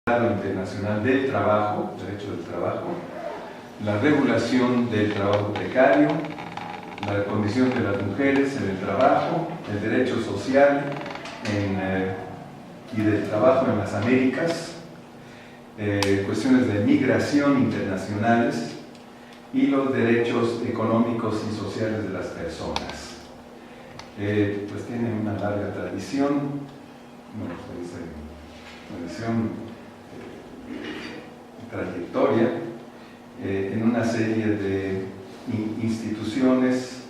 Internacional del Trabajo, derecho del trabajo, la regulación del trabajo precario, la condición de las mujeres en el trabajo, el derecho social y del trabajo en las Américas, cuestiones de migración internacionales y los derechos económicos y sociales de las personas. Pues tiene una larga tradición, trayectoria en una serie de instituciones.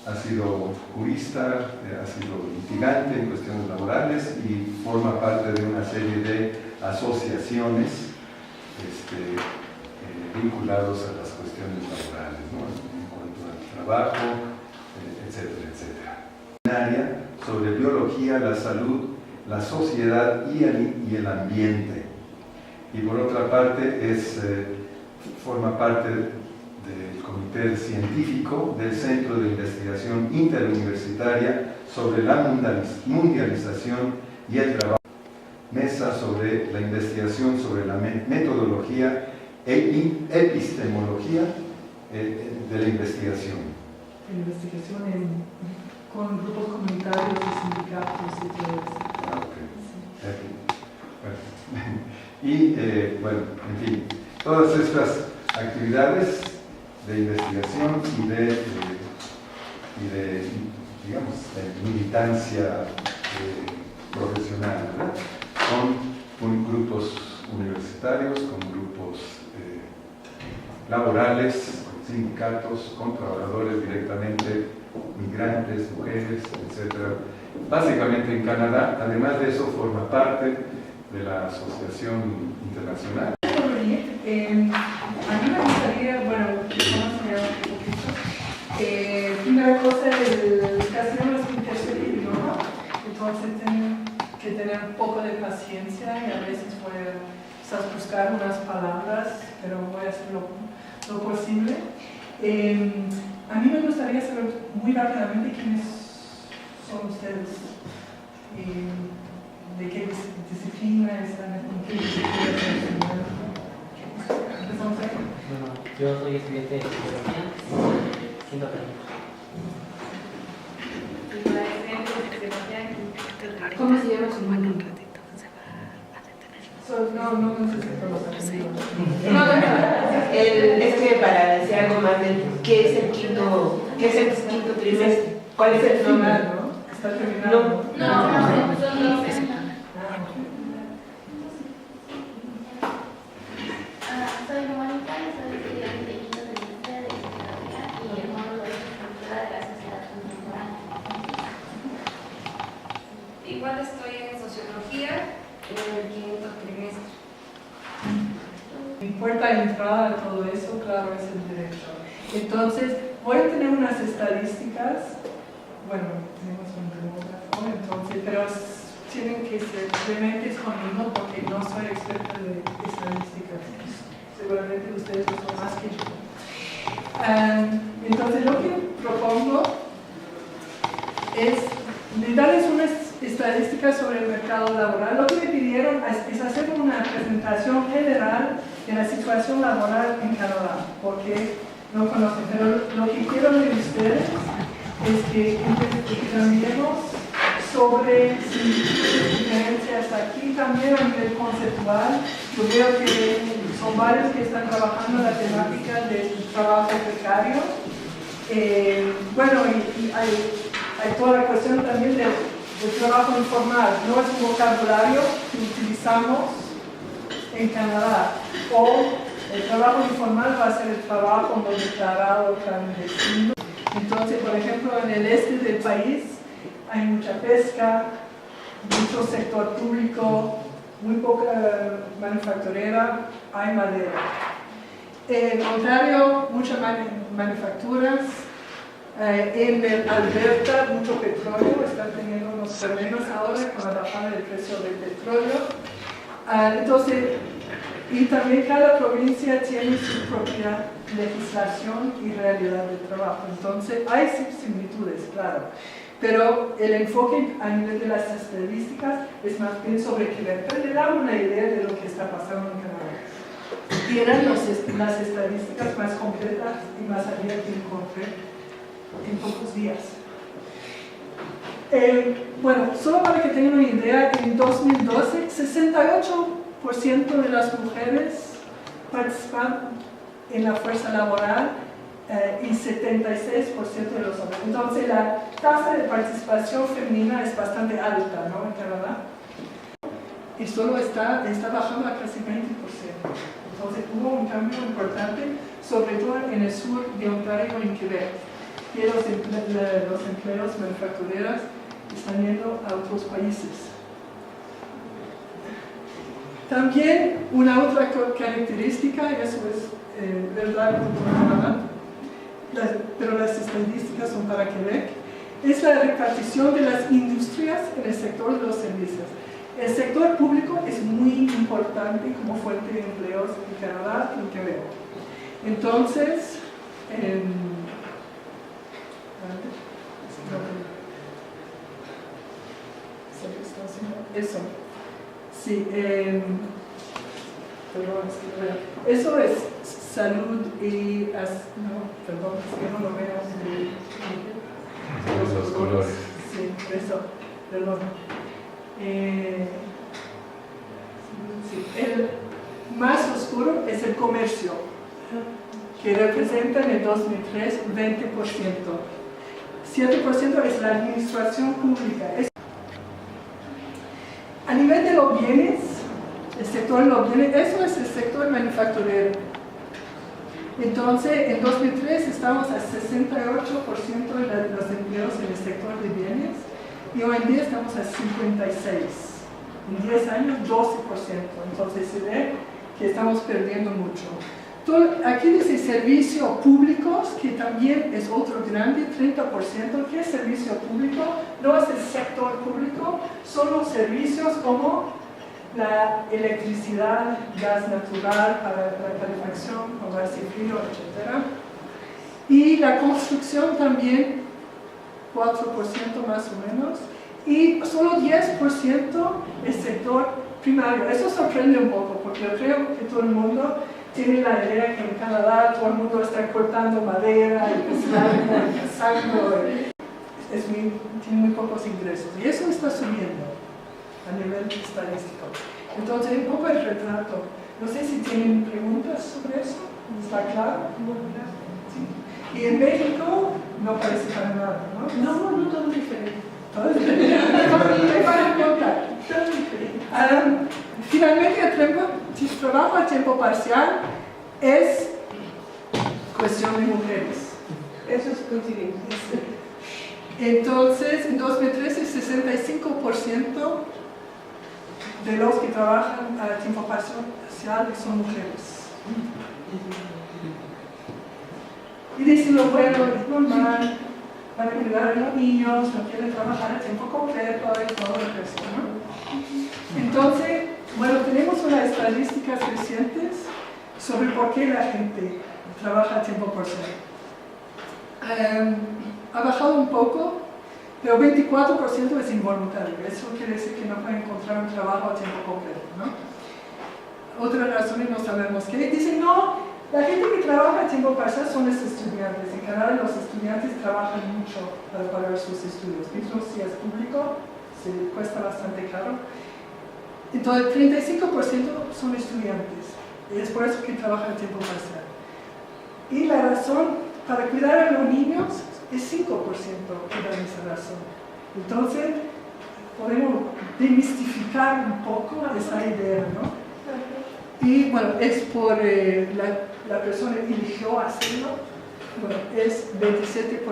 Ha sido jurista, ha sido litigante en cuestiones laborales y forma parte de una serie de asociaciones vinculados a las cuestiones laborales, ¿no? En cuanto al trabajo, etcétera, etcétera. Sobre biología, la salud, la sociedad y el ambiente. Y por otra parte forma parte del comité científico del Centro de Investigación Interuniversitaria sobre la mundialización y el trabajo. Mesa sobre la investigación sobre la metodología e epistemología de la investigación. Investigación con grupos comunitarios y sindicatos y todo eso. Y bueno, en fin, todas estas actividades de investigación y de digamos, de militancia profesional, ¿verdad? Con grupos universitarios, con grupos laborales, con sindicatos, con trabajadores directamente, migrantes, mujeres, etc. Básicamente en Canadá. Además de eso, forma parte de la Asociación Internacional. A mí me gustaría, bueno, vamos a hablar un poquito. Primera cosa, casi no es mi tercer idioma, entonces tengo que tener un poco de paciencia y a veces voy a quizás buscar unas palabras, pero voy a hacer lo posible. A mí me gustaría saber muy rápidamente quiénes son ustedes. ¿De qué disciplina están? ¿En qué disciplina están? ¿Empezamos ahí? Yo soy estudiante de psicología, siendo técnico. ¿Cómo se llama su nombre? No necesito los apellidos. Es que para decir algo más de qué es el quinto trimestre, ¿cuál es el nombre? ¿No? ¿Está terminado? No. Soy Mónica, soy estudiante de quinto trimestre de psicología y el módulo de estructura de la sociedad contemporánea. Igual estoy en sociología en el quinto trimestre. Mi puerta de entrada a todo eso, claro, es el derecho. Entonces, voy a tener unas estadísticas. Bueno, tenemos un demógrafo, entonces, pero tienen que ser realmente conmigo porque no soy experta de estadísticas. Seguramente ustedes lo son más que yo. Entonces, lo que propongo es darles unas estadísticas sobre el mercado laboral. Lo que me pidieron es hacer una presentación general de la situación laboral en Canadá, porque no conocen, pero lo que quiero de ustedes es que examinemos sobre diferencias aquí también a nivel conceptual. Yo veo que son varios que están trabajando la temática del trabajo precario. Bueno, y hay toda la cuestión también del trabajo informal. No es un vocabulario que utilizamos en Canadá. O el trabajo informal va a ser el trabajo no declarado clandestino. Entonces, por ejemplo, en el este del país hay mucha pesca, mucho sector público, muy poca manufacturera, hay madera. En Ontario, muchas manufacturas. En el Alberta, mucho petróleo, están teniendo unos problemas ahora con la bajada del precio del petróleo. Entonces, y también cada provincia tiene su propia legislación y realidad del trabajo. Entonces, hay similitudes, claro. pero el enfoque a nivel de las estadísticas es más bien sobre Quebec. Pero le da una idea de lo que está pasando en Canadá. Y eran las estadísticas más completas y más abiertas que encontré en pocos días. Bueno, solo para que tengan una idea, en 2012, 68% de las mujeres participan en la fuerza laboral y 76% de los hombres. Entonces, la tasa de participación femenina es bastante alta, ¿no? En Canadá. Y solo está bajando a casi 20%. Entonces, hubo un cambio importante, sobre todo en el sur de Ontario y en Quebec. Y los empleos manufactureros están yendo a otros países. También una otra característica, y eso es verdad en todo Canadá, pero las estadísticas son para Quebec, es la repartición de las industrias en el sector de los servicios. El sector público es muy importante como fuente de empleos en Canadá y en Quebec. Entonces, eso. Sí, perdón, eso es salud y... No, perdón, es que no lo veo. Los colores. Sí, eso, perdón. Sí, el más oscuro es el comercio, que representa en el 2003 20%. 7% es la administración pública. A nivel de los bienes, el sector de los bienes, eso es el sector manufacturero. Entonces, en 2003 estamos a 68% de los empleos en el sector de bienes y hoy en día estamos a 56%. En 10 años, 12%. Entonces, se ve que estamos perdiendo mucho. Aquí dice servicios públicos, que también es otro grande, 30%. ¿Qué es servicio público? No es el sector público, son los servicios como la electricidad, gas natural para la calefacción, hogares y frío, etc. Y la construcción también, 4% más o menos. Y solo 10% el sector primario. Eso sorprende un poco, porque yo creo que todo el mundo tiene la idea que en Canadá todo el mundo está cortando madera y cazando. Tiene muy pocos ingresos. Y eso está subiendo a nivel estadístico. Entonces, un poco el retrato. No sé si tienen preguntas sobre eso. ¿Está claro? Sí. Y en México no parece para nada, ¿no? No, todo diferente. Todo es diferente. Me van a contar. Todo diferente. Finalmente, el trabajo a tiempo parcial es cuestión de mujeres. Eso es coincidente. Entonces, en 2013, 65% de los que trabajan a tiempo parcial son mujeres. Y dicen, bueno, es normal, van a cuidar a los niños, no quieren trabajar a tiempo completo y todo el resto, ¿no? Entonces, bueno, tenemos unas estadísticas recientes sobre por qué la gente trabaja a tiempo parcial. Ha bajado un poco, pero 24% es involuntario. Eso quiere decir que no pueden encontrar un trabajo a tiempo completo, ¿no? Otras razones no sabemos qué. Dicen, no, la gente que trabaja a tiempo parcial son los estudiantes. En Canadá los estudiantes trabajan mucho para pagar sus estudios. Incluso si es público, se cuesta bastante caro. Entonces, 35% son estudiantes. Y es por eso que trabajan a tiempo parcial. Y la razón para cuidar a los niños es 5% que dan esa razón. Entonces, podemos demistificar un poco esa idea, ¿no? Y bueno, es por la persona que eligió hacerlo, bueno, es 27%.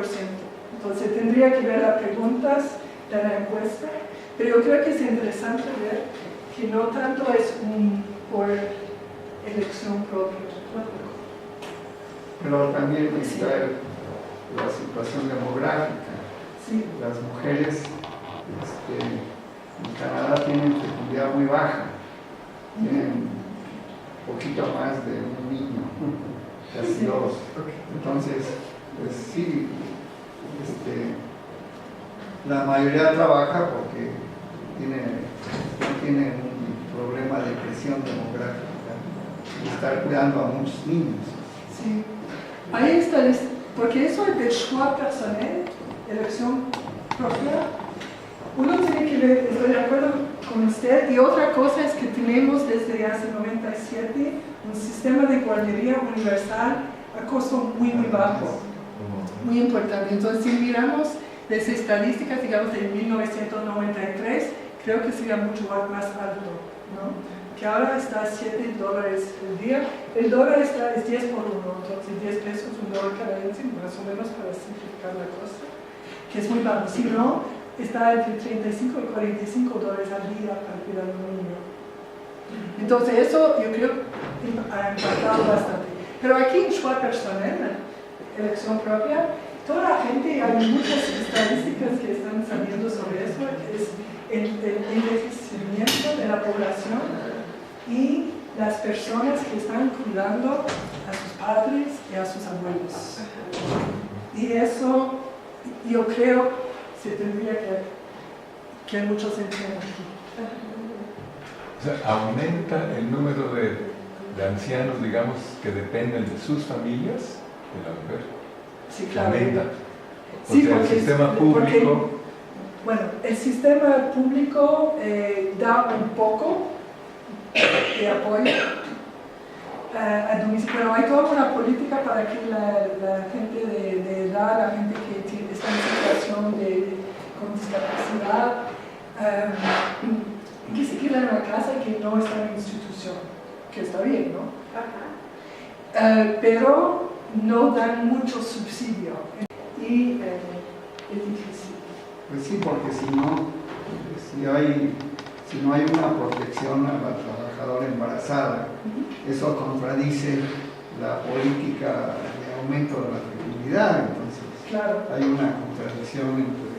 Entonces, tendría que ver las preguntas de la encuesta, pero yo creo que es interesante ver que no tanto es por elección propia. Pero también está la situación demográfica. Sí. Las mujeres en Canadá tienen fecundidad muy baja, tienen un poquito más de un niño, casi dos. Entonces, pues sí, la mayoría trabaja porque no tiene un problema de presión demográfica y estar cuidando a muchos niños. Sí. Ahí está, porque eso es del choix personal, elección propia. Uno tiene que ver, estoy de acuerdo con usted, y otra cosa es que tenemos desde hace 97 un sistema de guardería universal a costo muy bajo, muy importante. Entonces, si miramos las estadísticas, digamos, de 1993, creo que sería mucho más alto, ¿no? Que ahora está a $7 el día. El dólar es 10 por 1, entonces 10 pesos, un dólar canadiense, más o menos para simplificar la cosa, que es muy bajo. Si no, está entre 35 y $45 al día para cuidar a un niño. Entonces eso yo creo ha impactado bastante. Pero aquí en choix personal, elección propia, toda la gente, hay muchas estadísticas que están saliendo sobre eso, es el envejecimiento de la población y las personas que están cuidando a sus padres y a sus abuelos. Y eso yo creo se tendría que hay mucho sentido aquí. O sea, aumenta el número de ancianos, digamos, que dependen de sus familias, de la mujer. Sí, claro. Aumenta. O Sí, sea, el porque, sistema público... bueno, el sistema público da un poco de apoyo a domicilio, pero hay toda una política para que la gente de edad, la gente que está en situación con discapacidad, que se queda en la casa y que no está en institución, que está bien, ¿no? Pero no dan mucho subsidio y es difícil. Pues sí, porque si no hay una protección a la trabajadora embarazada, eso contradice la política de aumento de la fecundidad. Entonces, claro, hay una contradicción entre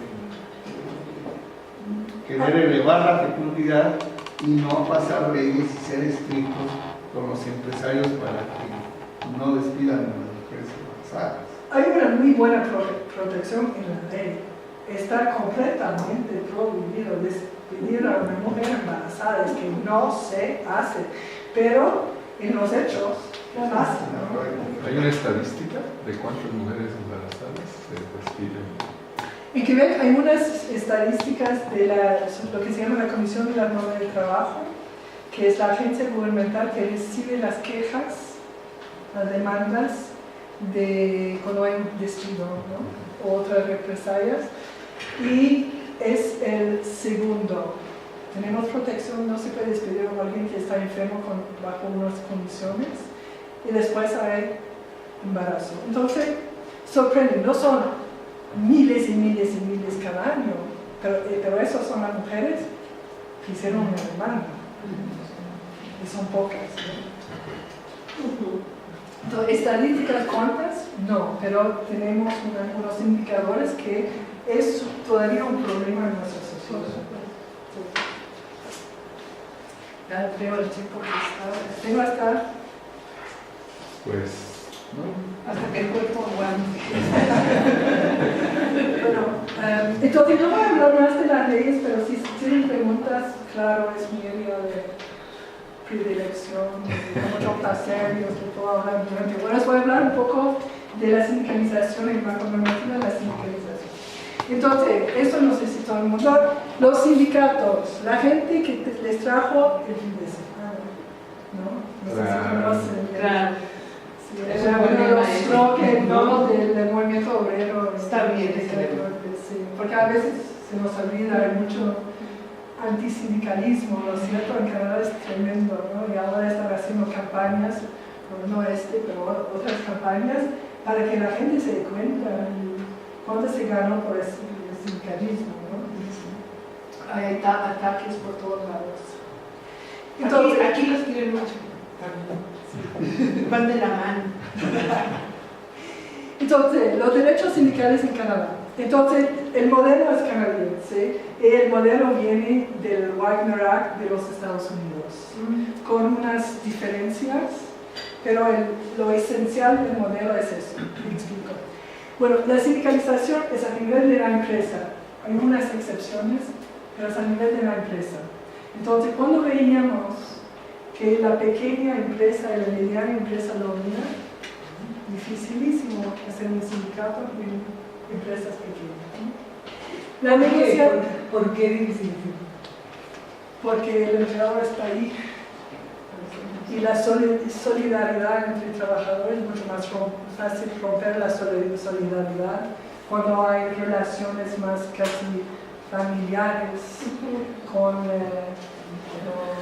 querer elevar la fecundidad y no pasar leyes y ser estrictos con los empresarios para que no despidan a las mujeres embarazadas. hay una muy buena protección en la ley. Está completamente prohibido despedir a una mujer embarazada, es que no se hace, pero en los hechos pasa, ¿no? ¿Hay una estadística de cuántas mujeres embarazadas se despiden? En Quebec hay unas estadísticas de lo que se llama la Comisión de la Norma del Trabajo, que es la agencia gubernamental que recibe las quejas, las demandas cuando hay un despido, ¿no? O otras represalias. Y es el segundo. Tenemos protección, no se puede despedir a alguien que está enfermo bajo unas condiciones. Y después hay embarazo. Entonces, sorprende, no son miles y miles y miles cada año, pero esas son las mujeres que hicieron una demanda. Y son pocas, ¿no? Entonces, ¿estadísticas cuántas? No, pero tenemos unos indicadores que es todavía un problema en nuestra sociedad. Ya veo el tiempo que está. Tengo hasta... Pues, ¿no? Hasta que el cuerpo aguante. Bueno, entonces no voy a hablar más de las leyes, pero si tienen preguntas, claro, es mi área de predilección, de mucho placer, yo te puedo hablar durante horas. Voy a hablar un poco de la sindicalización en marco normativo de la sindicalización. Entonces, eso no sé si todo el mundo, los sindicatos, la gente que les trajo el fin de semana, ¿no? No sé si conocen. Claro. Sí, es uno de los slogans, ¿no? del movimiento obrero. Está bien ese sí, porque a veces se nos olvida, hay mucho antisindicalismo, ¿no es cierto? En Canadá es tremendo, ¿no? Y ahora están haciendo campañas, no pero otras campañas, para que la gente se dé cuenta cuánto se ganó por el sindicalismo, ¿no? Hay ataques por todos lados. Entonces, aquí los quieren mucho. Van de la mano. Entonces, los derechos sindicales en Canadá. Entonces, el modelo es canadiense y el modelo viene del Wagner Act de los Estados Unidos, con unas diferencias, pero lo esencial del modelo es eso. Me explico. Bueno, la sindicalización es a nivel de la empresa Hay unas excepciones, pero es a nivel de la empresa. Entonces, cuando veíamos que la pequeña empresa y la mediana empresa lo unían, dificilísimo hacer un sindicato en empresas pequeñas, ¿no? La negociación. ¿Por qué difícil? Porque el empleador está ahí. Y la solidaridad entre trabajadores es mucho más fácil romper la solidaridad cuando hay relaciones más casi familiares con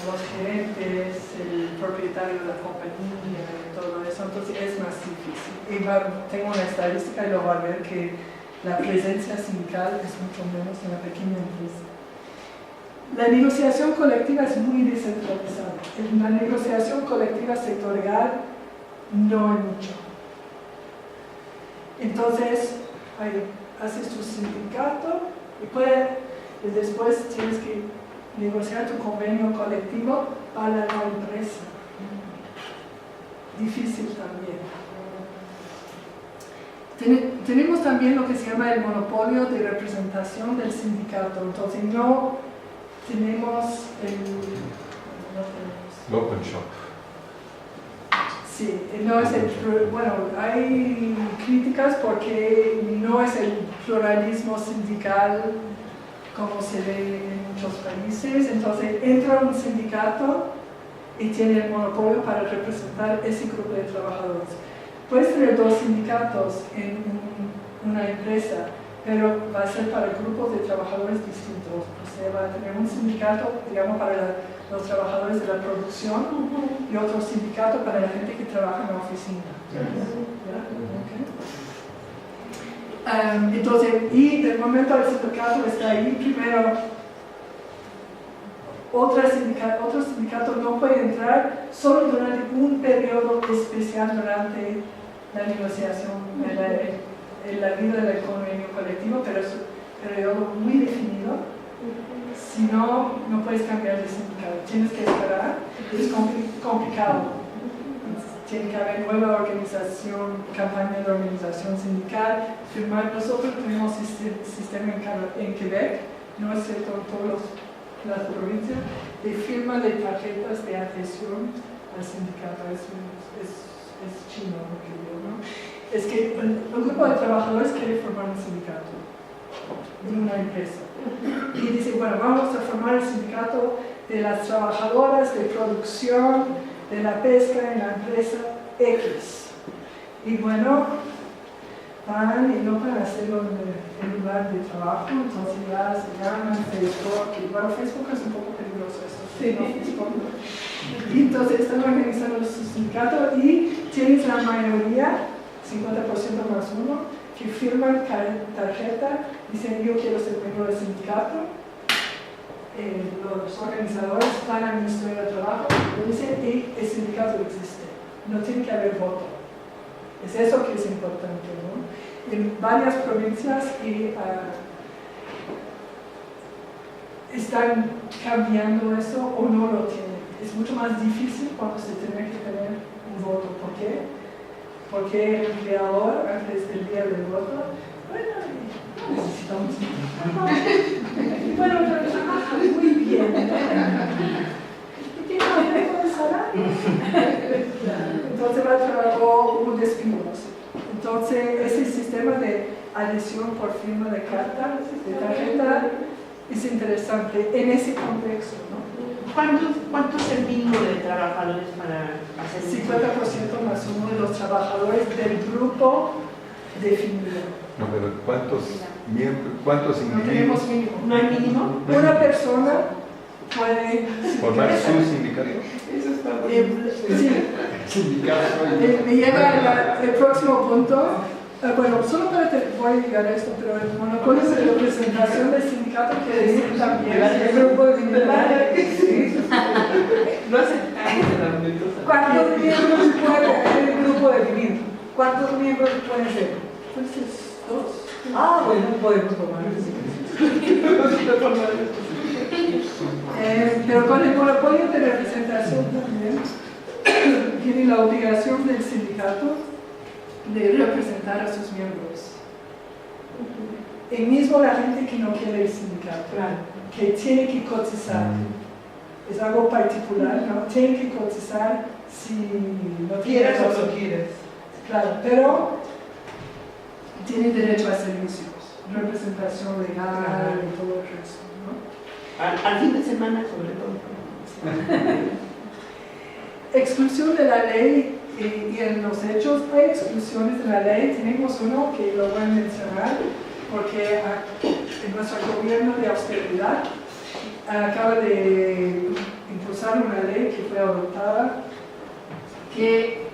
los gerentes, el propietario de la compañía y todo eso, entonces es más difícil. Y tengo una estadística y lo va a ver que la presencia sindical es mucho menos en la pequeña empresa. La negociación colectiva es muy descentralizada. En la negociación colectiva sectorial no hay mucho. Entonces, haces tu sindicato y después tienes que negociar tu convenio colectivo para la empresa. Difícil también. Tenemos también lo que se llama el monopolio de representación del sindicato. Entonces, no tenemos el open shop. Sí, no es bueno, hay críticas porque no es el pluralismo sindical como se ve en muchos países. Entonces entra un sindicato y tiene el monopolio para representar ese grupo de trabajadores. Puedes tener dos sindicatos en una empresa, pero va a ser para grupos de trabajadores distintos. O sea, va a tener un sindicato, digamos, para los trabajadores de la producción y otro sindicato para la gente que trabaja en la oficina. Okay. Entonces, y del momento el sindicato está ahí, primero, otro sindicato no puede entrar solo durante un periodo especial durante la negociación, en la vida del convenio colectivo, pero es un periodo muy definido. Si no, no puedes cambiar de sindicato. Tienes que esperar. Es complicado. Tiene que haber nueva organización, campaña de organización sindical, firmar. Nosotros tenemos sistema en Quebec, no es cierto en todas las provincias, de firma de tarjetas de adhesión al sindicato. Es chino lo que digo, ¿no? Es que un grupo de trabajadores quiere formar un sindicato de una empresa. Y dice, bueno, vamos a formar el sindicato de las trabajadoras de producción, de la pesca en la empresa X. Y bueno, van y no van a hacerlo en el lugar de trabajo, entonces ya se llaman Facebook. Y bueno, Facebook es un poco peligroso eso, sí, ¿no? Facebook. Y entonces están organizando su sindicato y tienes la mayoría, 50% más uno, que firman tarjeta, dicen yo quiero ser miembro del sindicato. Los organizadores van al Ministerio de Trabajo, lo dicen y el sindicato existe. No tiene que haber voto. Es eso que es importante, ¿no? En varias provincias están cambiando eso o no lo tienen. Es mucho más difícil cuando se tiene que tener un voto. ¿Por qué? Porque el empleador, antes del día del voto, bueno, no necesitamos un bueno, pero trabaja muy bien. ¿Y qué no de salario? Entonces va a trabajar un despido. Entonces, ese sistema de adhesión por firma de carta, de tarjeta, es interesante en ese contexto, ¿no? ¿Cuánto es el mínimo de trabajadores para hacer 50% más uno de los trabajadores del grupo definido. No, pero ¿cuántos No tenemos individuos mínimo. ¿No hay mínimo? Una persona puede formar su sindicato? sí. Me lleva el próximo punto. Bueno, solo voy a llegar a esto, pero el monopolio de representación del sindicato quiere decir también el grupo de No sé. ¿Cuántos miembros puede el grupo definir? ¿Cuántos miembros pueden ser? Pues es dos. Ah, bueno, podemos tomar. Pero con el monopolio de representación también tiene la obligación del sindicato de representar a sus miembros. Y mismo la gente que no quiere el sindicato, que tiene que cotizar. Es algo particular, ¿no? Tiene que cotizar si no Quieras tiene o no quieres. Claro, pero tiene derecho a servicios, representación legal y todo el resto, ¿no? Al fin de semana, sobre todo. Exclusión de la ley y en los hechos hay exclusiones de la ley. Tenemos uno que lo voy a mencionar porque en nuestro gobierno de austeridad acaba de impulsar una ley que fue adoptada que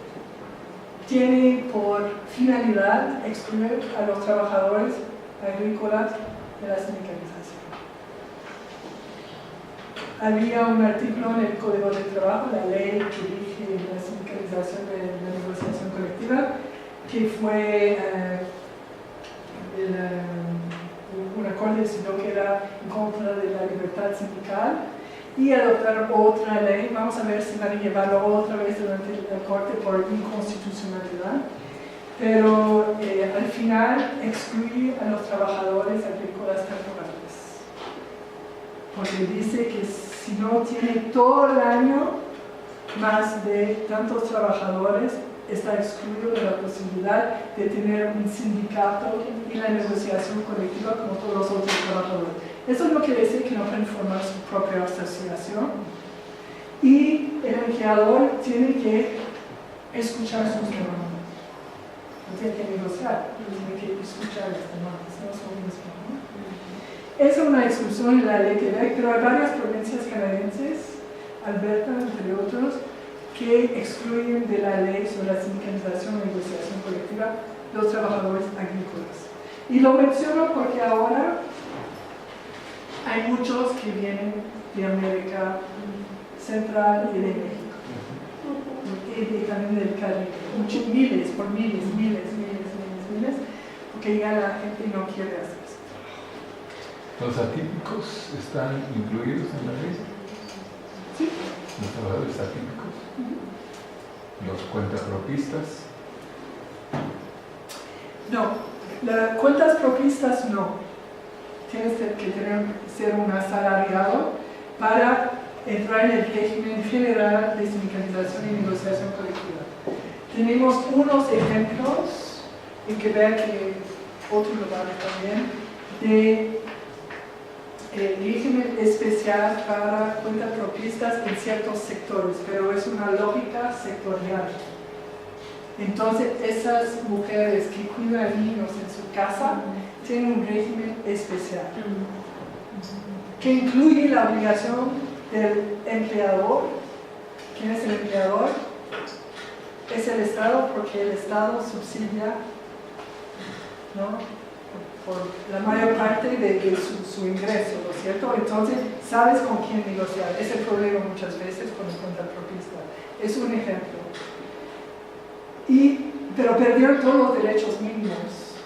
tiene por finalidad excluir a los trabajadores agrícolas de la sindicalización. Había un artículo en el Código de Trabajo, la ley que rige la sindicalización de la negociación colectiva, que fue un acuerdo sino que era en contra de la libertad sindical, y adoptaron otra ley. Vamos a ver si van a llevarlo otra vez durante la corte por inconstitucionalidad, pero al final excluye a los trabajadores agrícolas temporales, porque dice que si no tiene todo el año más de tantos trabajadores, está excluido de la posibilidad de tener un sindicato y la negociación colectiva como todos los otros trabajadores. Eso no quiere decir que no pueden formar su propia asociación, y el empleador tiene que escuchar sus demandas. No tiene que negociar, tiene que escuchar las demandas, no es lo mismo, ¿no? Es una exclusión en la ley Quebec, pero hay varias provincias canadienses, Alberta entre otros, que excluyen de la ley sobre la sindicalización y negociación colectiva los trabajadores agrícolas. Y lo menciono porque ahora hay muchos que vienen de América Central y de México, y también del Caribe, miles, porque ya la gente no quiere hacer esto. ¿Los atípicos están incluidos en la ley? Sí. ¿Los trabajadores atípicos? ¿Los cuentapropistas? No, las cuentas propistas no. Tienes que ser un asalariado para entrar en el régimen general de sindicalización y negociación colectiva. Tenemos unos ejemplos en Quebec y otros lugares también de régimen especial para cuentapropistas en ciertos sectores, pero es una lógica sectorial. Entonces, esas mujeres que cuidan niños en su casa tienen un régimen especial que incluye la obligación del empleador. ¿Quién es el empleador? Es el Estado, porque el Estado subsidia, ¿no?, por la mayor parte de su ingreso, ¿no es cierto? Entonces, sabes con quién negociar. Es el problema muchas veces con el cuentapropista. Es un ejemplo. Pero perdieron todos los derechos mínimos,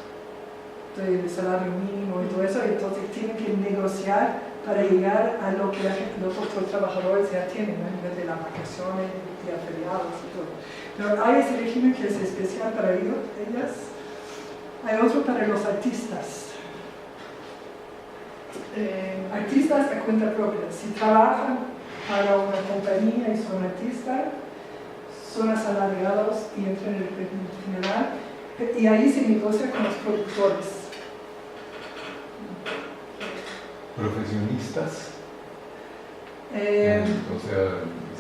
del salario mínimo y todo eso, y entonces tienen que negociar para llegar a lo que los otros trabajadores ya tienen, a nivel de las vacaciones, de feriados y todo. Pero hay ese régimen que es especial para ellas. Hay otro para los artistas. Artistas a cuenta propia. Si trabajan para una compañía y son artistas, son asalariados y entran en el régimen general, y ahí se negocia con los productores. ¿Profesionistas?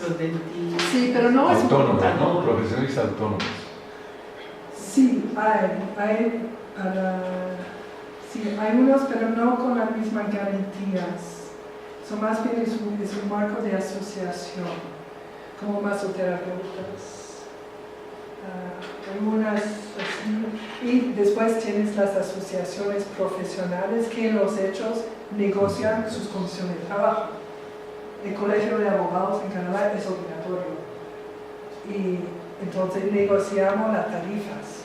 Los dentistas. Sí, pero no es autónomos, ¿no? Profesionistas autónomos. Sí, hay unos, pero no con las mismas garantías. Son más bien es un marco de asociación, como masoterapeutas. Algunas así. Y después tienes las asociaciones profesionales que en los hechos negocian sus condiciones de trabajo. El Colegio de Abogados en Canadá es obligatorio. Y entonces negociamos las tarifas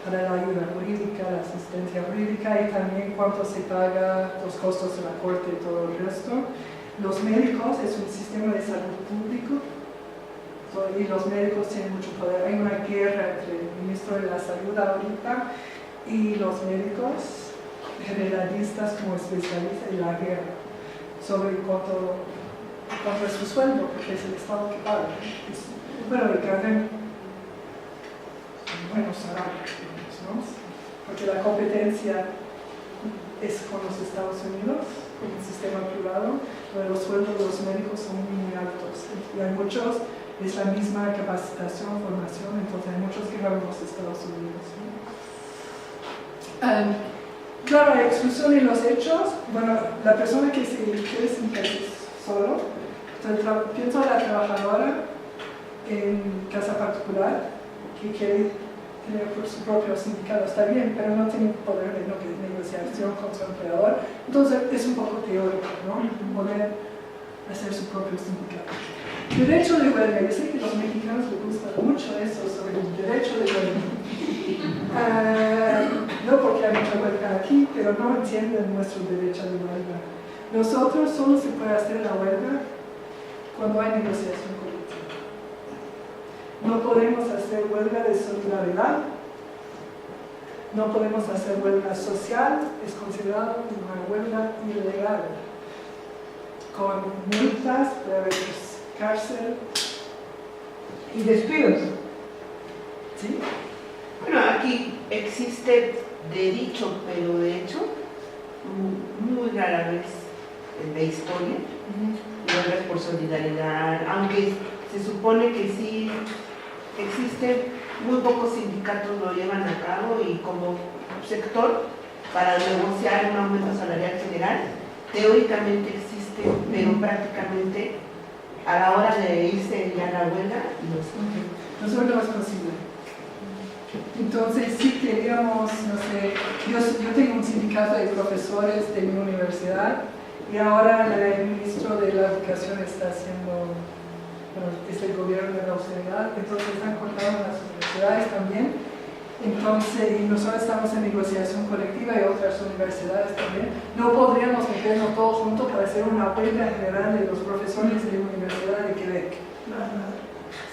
para la ayuda jurídica, la asistencia jurídica, y también cuánto se paga, los costos de la corte y todo el resto. Los médicos es un sistema de salud público y los médicos tienen mucho poder. Hay una guerra entre el ministro de la Salud ahorita y los médicos, generalistas como especialistas en la guerra sobre cuánto es su sueldo, porque es el Estado que paga. Bueno, y ganan buenos salarios, ¿no? Porque la competencia es con los Estados Unidos, con el sistema privado, donde los sueldos de los médicos son muy altos. Y hay muchos, es la misma capacitación, formación, entonces hay muchos que van a los Estados Unidos, ¿no? Claro, la exclusión y los hechos, bueno, la persona que se quiere sentirse solo, entonces pienso a la trabajadora en casa particular que quiere tener su propio sindicato, está bien, pero no tiene poder de negociación con su empleador, entonces es un poco teórico, ¿no? Poder hacer su propio sindicato. Derecho de huelga, yo sé que a los mexicanos les gusta mucho eso sobre el derecho de huelga. No porque hay mucha huelga aquí, pero no entienden nuestro derecho de huelga. Nosotros solo se puede hacer la huelga cuando hay negociación colectiva. No podemos hacer huelga de solidaridad, no podemos hacer huelga social, es considerado una huelga ilegal. Con multas, puede haber cárcel y despidos. ¿Sí? Bueno, aquí existe de dicho, pero de hecho, muy rara vez en la historia, huelgas por solidaridad, aunque se supone que sí existen, muy pocos sindicatos lo llevan a cabo y como sector para negociar un aumento salarial general, teóricamente existe, pero prácticamente a la hora de irse ya a la huelga, no es posible. Entonces, si queríamos, no sé, yo tengo un sindicato de profesores de mi universidad y ahora el ministro de la Educación está haciendo, bueno, es el gobierno de la austeridad, entonces han cortado las universidades también. Entonces, y nosotros estamos en negociación colectiva y otras universidades también. No podríamos meternos todos juntos para hacer una huelga general de los profesores de la Universidad de Quebec.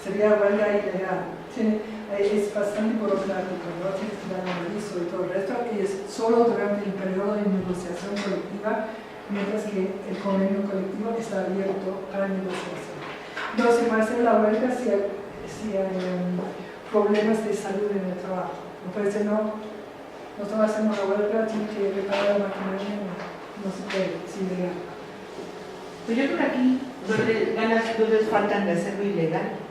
Sería huelga ilegal. Es bastante burocrático, ¿no? Tienes que dar un aviso y todo el resto, y es solo durante el periodo de negociación colectiva, mientras que el convenio colectivo está abierto para negociación. No se va a hacer la huelga si hay problemas de salud en el trabajo. No puede ser, nosotros hacemos la huelga, tiene que reparar la maquinaria, no se puede, es ilegal. Pues yo creo que aquí no les faltan de hacerlo ilegal.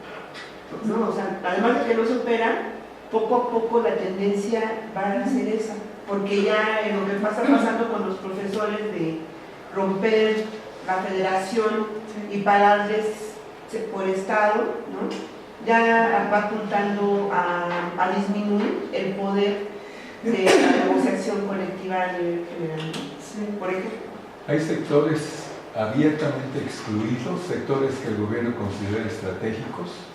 ¿No? O sea, además de que no se opera, poco a poco la tendencia va a ser esa, porque ya en lo que pasa pasando con los profesores de romper la federación y pararles por estado, ¿no? Ya va apuntando a disminuir el poder de la negociación colectiva a nivel general, ¿no? Por ejemplo, hay sectores abiertamente excluidos, sectores que el gobierno considera estratégicos.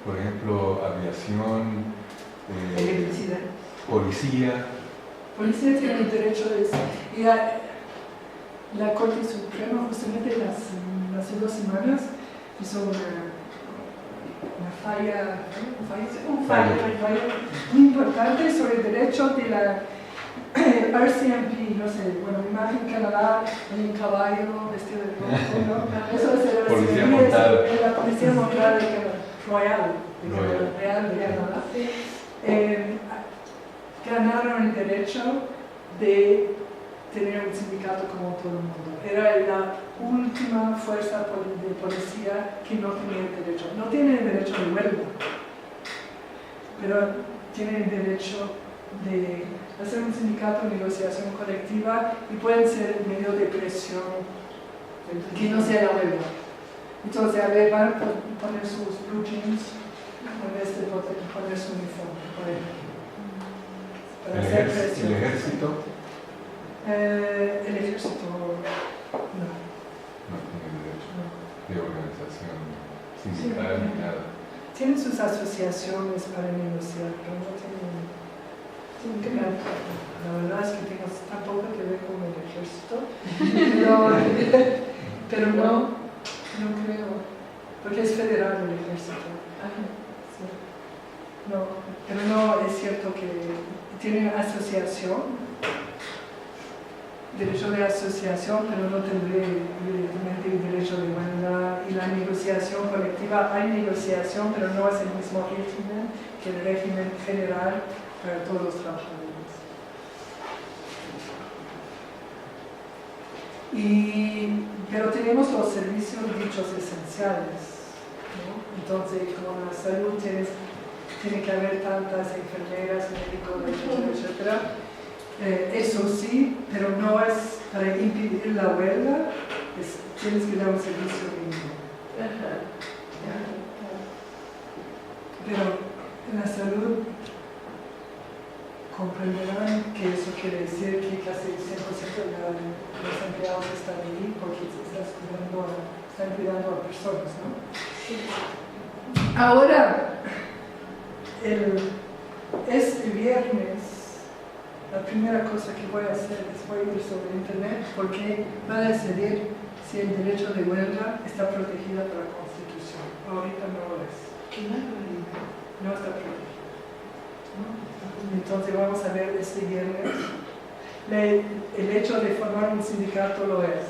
Por ejemplo, aviación, electricidad, policía. Policía tiene el derecho de eso. Y la Corte Suprema justamente hace 2 semanas hizo una falla muy importante sobre el derecho de la RCMP, no sé, bueno, imagen Canadá, hay un caballo vestido de rojo, ¿no? Eso es el Policía montada. la Policía Montada de Canadá, Real de Canadá. Ganaron el derecho de tener un sindicato como todo el mundo. Era la última fuerza de policía que no tenía el derecho. No tiene el derecho de huelga, pero tiene el derecho de hacer un sindicato de negociación colectiva y pueden ser medio de presión que no sea la huelga. Entonces, a ver, van a poner sus blue jeans en vez de poner su uniforme, por ejemplo. Para hacer presión. ¿El ejército? El ejército no. No tiene derecho de organización sindical ni nada. Tienen sus asociaciones para negociar, pero no tienen que ver. La verdad es que tengo tan poco que ver con el ejército, pero no creo, porque es federal el ejército. Sí. No, pero no es cierto que tienen asociación derecho de asociación, pero no tendré evidentemente el derecho de huelga. Y la negociación colectiva, hay negociación, pero no es el mismo régimen que el régimen general para todos los trabajadores. Pero tenemos los servicios dichos esenciales, ¿no? Entonces, como la salud tiene que haber tantas enfermeras, médicos, etcétera. Eso sí, pero no es para impedir la huelga, tienes que dar un servicio mínimo. Pero en la salud comprenderán que eso quiere decir que casi el 100% de los empleados están ahí porque están cuidando a personas, ¿no? Ahora, este viernes, la primera cosa que voy a hacer es voy a ir sobre internet porque va a decidir si el derecho de huelga está protegido por la Constitución. Ahorita no lo es. No está protegido. Entonces vamos a ver este viernes. El hecho de formar un sindicato lo es.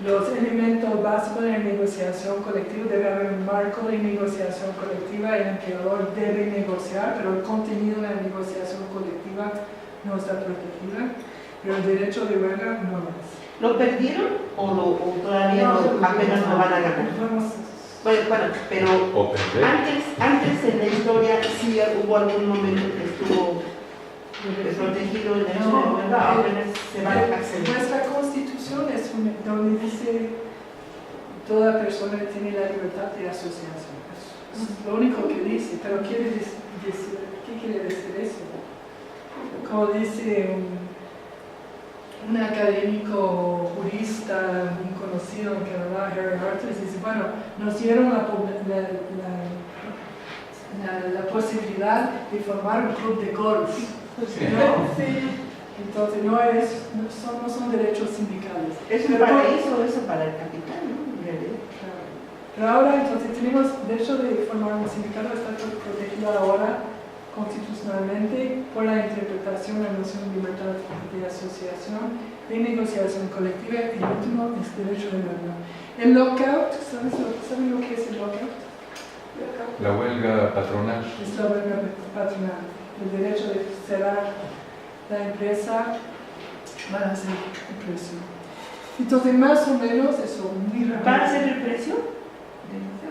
Los elementos básicos de la negociación colectiva, debe haber un marco de negociación colectiva, el empleador debe negociar, pero el contenido de la negociación colectiva no está protegida, pero el derecho de huelga no lo es. ¿Lo perdieron o todavía apenas lo van a ganar? Bueno, pero antes en la historia sí hubo algún momento que estuvo protegido el derecho de huelga, apenas se va a acceder. Nuestra Constitución es donde dice toda persona tiene la libertad de asociación. Es lo único que dice, pero ¿qué quiere decir eso? Como dice un académico jurista muy conocido en Canadá, Harry Arthurs, dice, bueno, nos dieron la posibilidad de formar un club de golf. Sí. ¿No? Entonces no son derechos sindicales. Es un paraíso eso para el capital, ¿no? Claro. Pero ahora entonces tenemos derecho de formar un sindicato, está protegido ahora constitucionalmente por la interpretación de la noción de libertad de asociación, de negociación colectiva, y el último es derecho de huelga. El lockout, ¿saben lo que es el lockout? La huelga patronal. Es la huelga patronal. El derecho de cerrar la empresa para hacer el precio. Entonces, más o menos, eso muy rápido. ¿Para hacer el precio?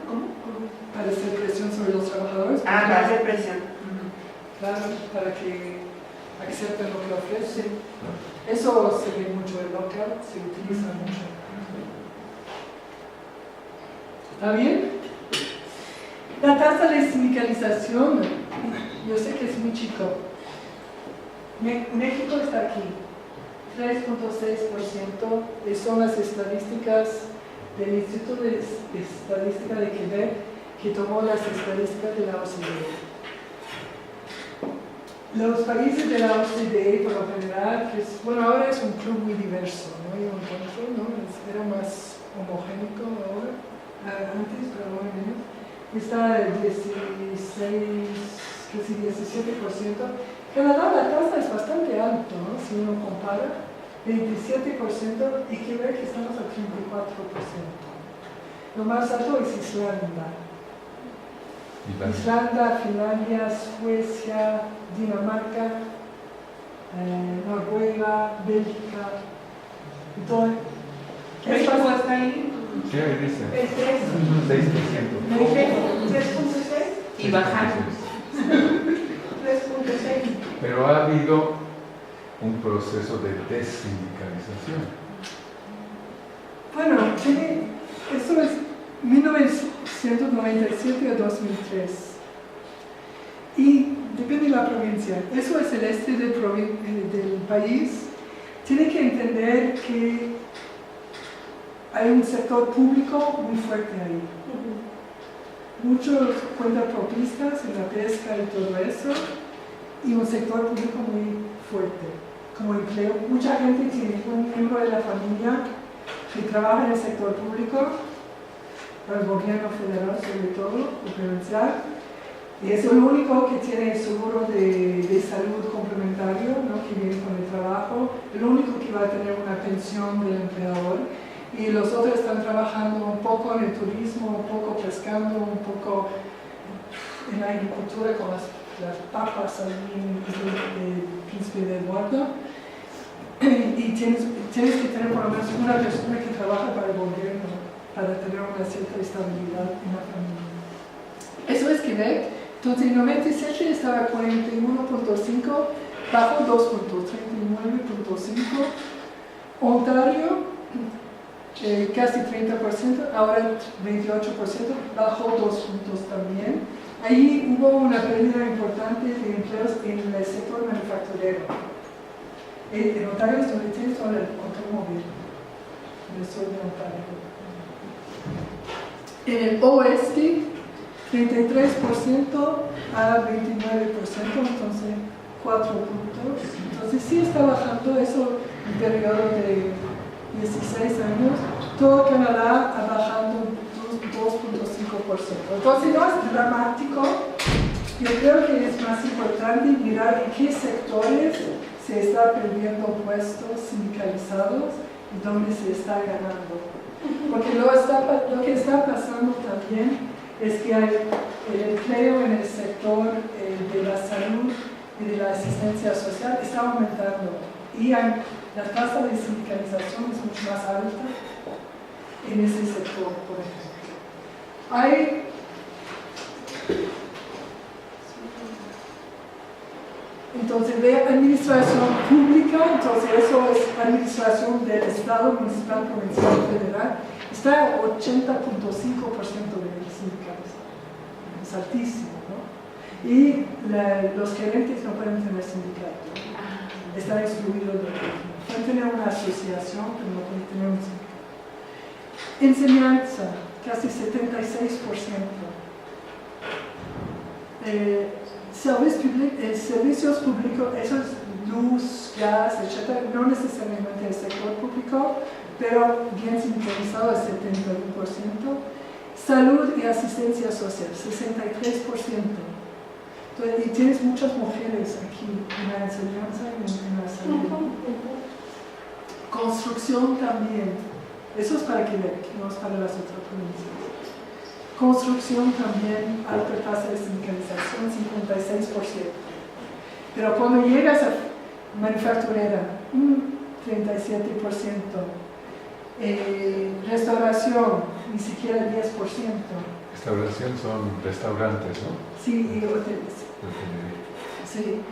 ¿Cómo? Para hacer presión sobre los trabajadores. Para hacer presión. Claro, para que acepten lo que ofrecen. Eso se ve mucho en local, se utiliza mucho. ¿Está bien? La tasa de sindicalización, yo sé que es muy chico. México está aquí, 3.6%, son las estadísticas del Instituto de Estadística de Quebec que tomó las estadísticas de la OCDE. Los países de la OCDE, por lo general, ahora es un club muy diverso, ¿no? Yo encuentro, ¿no? Era más homogénico ahora, antes, pero muy menos. Está el 16, casi 17%. Canadá la tasa es bastante alta, ¿no? Si uno compara, 27%, y Quebec estamos al 34%. Lo más alto es Islanda. Islanda, Finlandia, Suecia, Dinamarca, Noruega, Bélgica. Entonces, ¿México está ahí? Sí, ahí dice. ¿Es 3? 6%. 3.6? Y bajando. 3.6. Pero ha habido un proceso de desindicalización. Bueno, esto es 1997 a 2003. Y depende de la provincia. Eso es el este del país. Tiene que entender que hay un sector público muy fuerte ahí. Muchos cuentapropistas en la pesca y todo eso, y un sector público muy fuerte, como empleo. Mucha gente tiene un miembro de la familia que trabaja en el sector público, para el gobierno federal sobre todo, o provincial, Y es el único que tiene el seguro de salud complementario, ¿no? Que viene con el trabajo, el único que va a tener una pensión del empleador. Y los otros están trabajando un poco en el turismo, un poco pescando, un poco en la agricultura con las papas allí en el Príncipe de Eduardo. Y tienes que tener por lo menos una persona que trabaja para el gobierno, para tener una cierta estabilidad en la familia. Eso es Quebec. Entonces, en 97 estaba 41.5, bajo 2.39.5. Ontario, casi 30%, ahora 28%, bajó 2 puntos también. Ahí hubo una pérdida importante de empleos en el sector manufacturero. En Ontario es donde tienes todo el automóvil, en el sur de Ontario. En el oeste, 33% a 29%, entonces 4 puntos. Entonces sí está bajando eso en un periodo de 16 años. Todo Canadá ha bajado 2.5%. Entonces no es dramático. Yo creo que es más importante mirar en qué sectores se está perdiendo puestos sindicalizados y dónde se está ganando. Porque lo que está pasando también es que hay el empleo en el sector de la salud y de la asistencia social está aumentando. Y la tasa de sindicalización es mucho más alta en ese sector, por ejemplo. Entonces, de administración pública, entonces eso es administración del Estado, municipal, provincial, federal, está a 80.5% de sindicatos. Es altísimo, ¿no? Y los gerentes no pueden tener sindicato. Están excluidos del régimen. Pueden tener una asociación, pero no pueden tener un sindicato. Enseñanza, casi 76%. Servicios públicos, eso es luz, gas, etc. No necesariamente el sector público, pero bien sindicalizado es 71%. Salud y asistencia social, 63%. Entonces, y tienes muchas mujeres aquí en la enseñanza y en la salud. Construcción también. Eso es para Quebec, no es para las otras provincias. Construcción también, alta tasa de sindicalización, 56%. Pero cuando llegas a manufacturera, 37%. Restauración, ni siquiera 10%. Restauración son restaurantes, ¿no? Sí, y hoteles. Sí.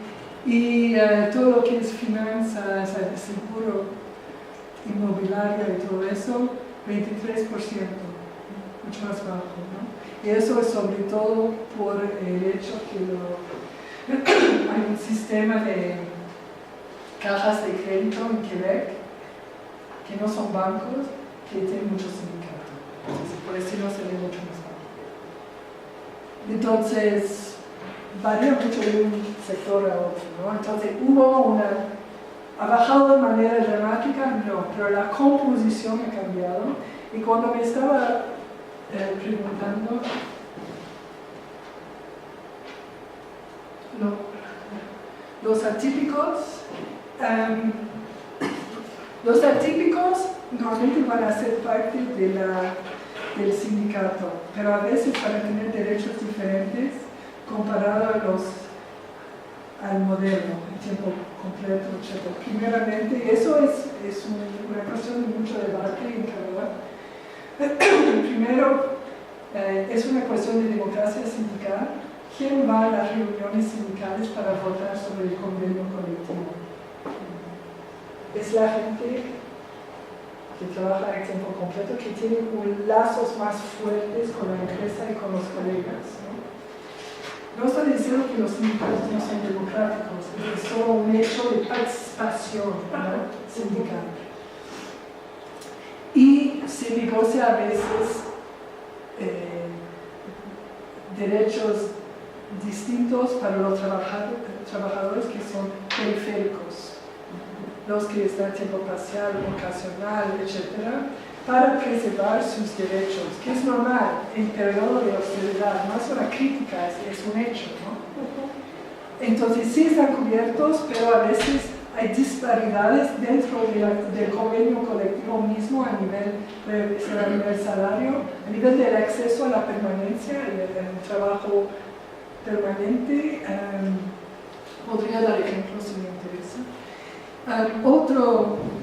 Y todo lo que es finanzas, seguro, inmobiliario y todo eso, 23%. Mucho más bajo, ¿no? Y eso es sobre todo por el hecho que hay un sistema de cajas de crédito en Quebec que no son bancos, que tienen muchos sindicatos. Entonces, por eso no se ve mucho más bajo. Entonces, varía mucho de un sector a otro, ¿no? Entonces, ¿ha bajado de manera dramática? No, pero la composición ha cambiado. Y cuando me estaba preguntando, los atípicos normalmente van a ser parte del sindicato, pero a veces para tener derechos diferentes comparado al modelo, el tiempo completo, etc. Primeramente, eso es una cuestión de mucho debate en Canadá. Primero, es una cuestión de democracia sindical. ¿Quién va a las reuniones sindicales para votar sobre el convenio colectivo? Es la gente que trabaja a tiempo completo, que tiene lazos más fuertes con la empresa y con los colegas, ¿no? No estoy diciendo que los sindicatos no son democráticos, es solo un hecho de participación, ¿no? Sindical. Y se negocia a veces derechos distintos para los trabajadores que son periféricos, los que están a tiempo parcial, ocasional, etc. para preservar sus derechos, que es normal en periodo de austeridad, no es una crítica, es un hecho, ¿no? Entonces sí están cubiertos, pero a veces hay disparidades dentro del convenio colectivo mismo a nivel salario, a nivel del acceso a la permanencia y el trabajo permanente. Podría dar ejemplos si me interesa.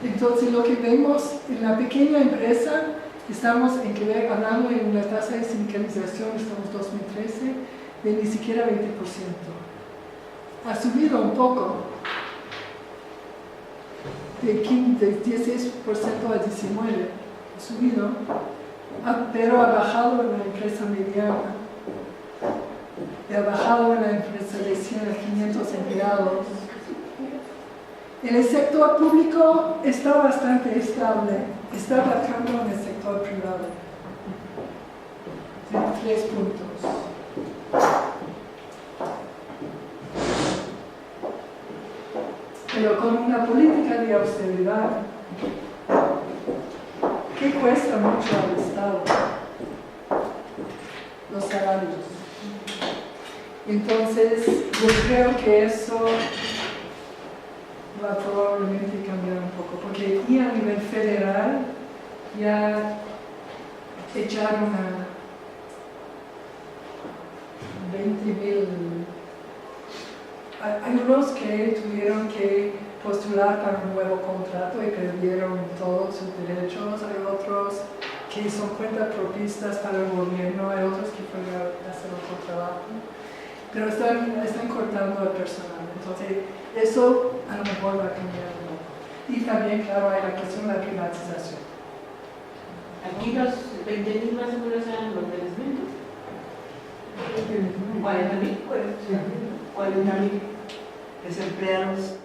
Entonces lo que vemos en la pequeña empresa, estamos hablando de una tasa de sindicalización, estamos en 2013, de ni siquiera 20%. Ha subido un poco, de 16% a 19%, ha subido, pero ha bajado en la empresa mediana, y ha bajado en la empresa de 100 a 500 empleados. En el sector público está bastante estable, está bajando en el sector privado. 3 puntos. Pero con una política de austeridad que cuesta mucho al Estado, los salarios. Entonces, yo creo que eso va a probablemente cambiar un poco, porque aquí a nivel federal ya echaron a 20.000. Hay unos que tuvieron que postular para un nuevo contrato y perdieron todos sus derechos, hay otros que son cuentapropistas para el gobierno, hay otros que pueden hacer otro trabajo, pero están cortando al personal, entonces eso a lo mejor va a cambiar un poco. Y también, claro, hay la cuestión de la privatización. Aquí los 20.000 más o menos eran los del desmiento. 40.000 desempleados